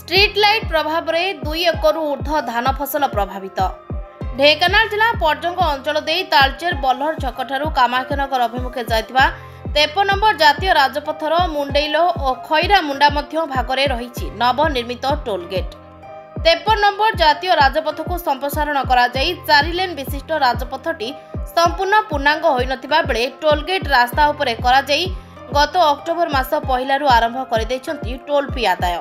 Street light प्रभाव में 2 एकरु ऊर्ध्व धान फसल प्रभावित। ढेंकानाल जिला पर्जंग अंचल दे तालचेर बल्लर छकठारू कामाख्यानगर अभिमुखे जाइतिबा 53 नंबर जातीय राजपथर मुंडेइलो और खैरा मुंडा मध्य भागरे रहिछि नवनिर्मित टोलगेट। 53 नंबर जातीय राजपथ को संप्रसारण करा जाई 4 लेन विशिष्ट राजपथटी संपूर्ण पूर्णांग होई नथिबा बेले टोलगेट रास्ता उपरे करा जाई गत अक्टोबर मास पहिलारू आरंभ कर दैछंती टोल फी आदाय।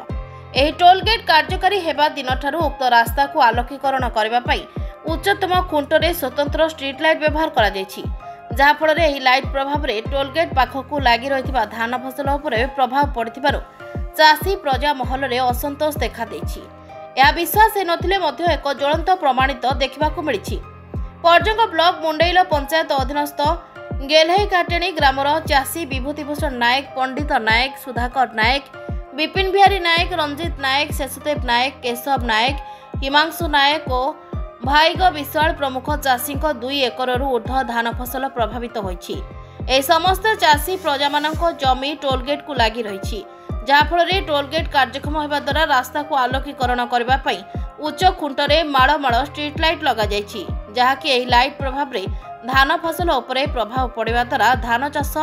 एही टोलगेट कार्यकारी हेबा दिनठारू उक्त रास्ता को आलोकीकरण करबा पई उच्चतम खुंटरे स्वतंत्र स्ट्रीट लाइट व्यवहार करा जायछि, जहा फल रे एही लाइट प्रभाव रे टोलगेट पाखकू लागि रहितबा धान फसल उपरे प्रभाव पड़िथिबारु चासी प्रजा महल रे असंतोष देखा दैछि। या विश्वास हे नथिले मध्य एक ज्वलंत प्रमाणित देखिबाकू मिलिछि। पर्जंग ब्लॉक मुंडेइलो पंचायत अधीनस्थ गेलहेई काटेणी ग्रामर चासी विभूतिभूषण नायक, पंडित नायक, सुधाकर नायक, विपिन बिहारी नायक, रंजित नायक, शेषदेव नायक, केशव नायक, हिमांशु नायक और भाईग विशाल प्रमुख चाषी 2 एकरु ऊर्ध्व धान फसल प्रभावित होइछि। ए समस्त चाषी प्रजा मानक जमी टोलगेट को लागि रहिछि, जहा फल रे टोलगेट कार्यक्षम हेबा द्वारा रास्ता को आलोकीकरण करबा पई उच्च खुंटरे माळ स्ट्रीट लाइट लगा जायछि, जहा कि एही लाइट प्रभाव रे धान फसल उपरे प्रभाव पड़िबा द्वारा धान चाष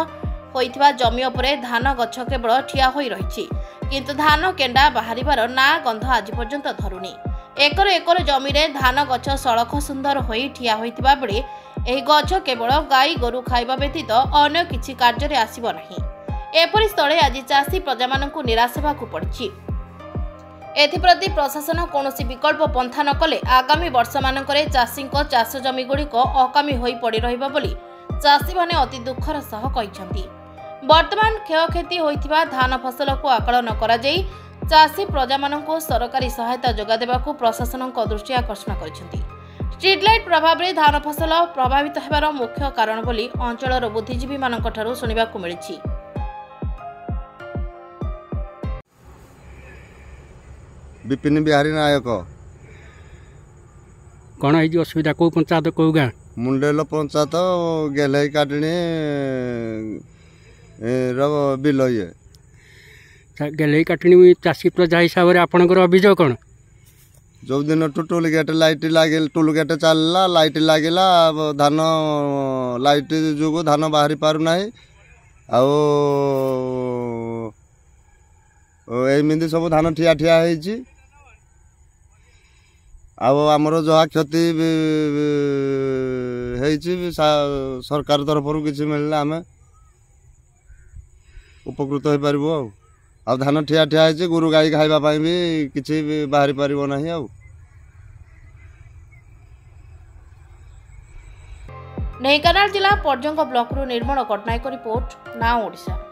होइथिबा जमी उपरे धान गछ केवल ठिया होई रहिछि, किंतु धान केंडा बाहरिबार ना गंध आज पर्यंत धरुनी। एकर एकर जमी रे धान गछ सड़क सुंदर होई ठिया होइथिबा बेले एही गछ केवल गाई गोरु खाइबा व्यतीत अन्य किछि कार्य रे आसीबो नाही। एपरि स्थळे आज चाषी प्रजा मानकु निराश हेबाकु पड़छि। एथिप्रति प्रशासन कौनसी विकल्प पंथा न कले आगामी वर्ष मानकरे चाषी चाष जमी गुड़िक अकामी होई पड़ी रहिबा बोली चाषी माने अति दुखर सह कहिसंती। वर्तमान क्षयक्षति होइथिबा धान फसल को आकलन करा जाई चाषी प्रजा मानकु सरकारी सहायता जोगा देबाकू प्रशासन दृष्टि आकर्षण करिसंती। स्ट्रीट लाइट प्रभाव रे धान फसल प्रभावित हेबार मुख्य कारण बोली अंचलर बुद्धिजीवी मानकठारू सुनिबाकू मिलिछि। विपिन बिहारी नायक कौन है असुविधा को पंचायत को गाँ मुंडेलो पंचायत गेलहेई काटणी बिल ये गेलहेई काटणी चाषी प्रजा हिसाब से आपंकर अभियोग कौन जो दिन टोल गेट लाइट लगे टोल गेट चलला लाइट लगेगा धान लाइट जो धान बाहरी पारना एमती सब धान ठिया ठिया होइछि। आमर जहाँ क्षति सरकार तरफ किसी मिलले आम उपकृत हो पार। आ धान ठिया ठिया होइछि गोरु गाई खाइबा भी किसी भी बाहरी पारिबो नाही। ढेंकानाल जिला पर्जंग ब्लॉक रु Nirmal Pattnaik report, now Odisha.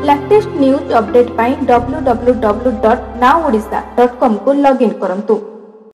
Latest news update पाई www.nowodisha.com को लॉगिन करंतु।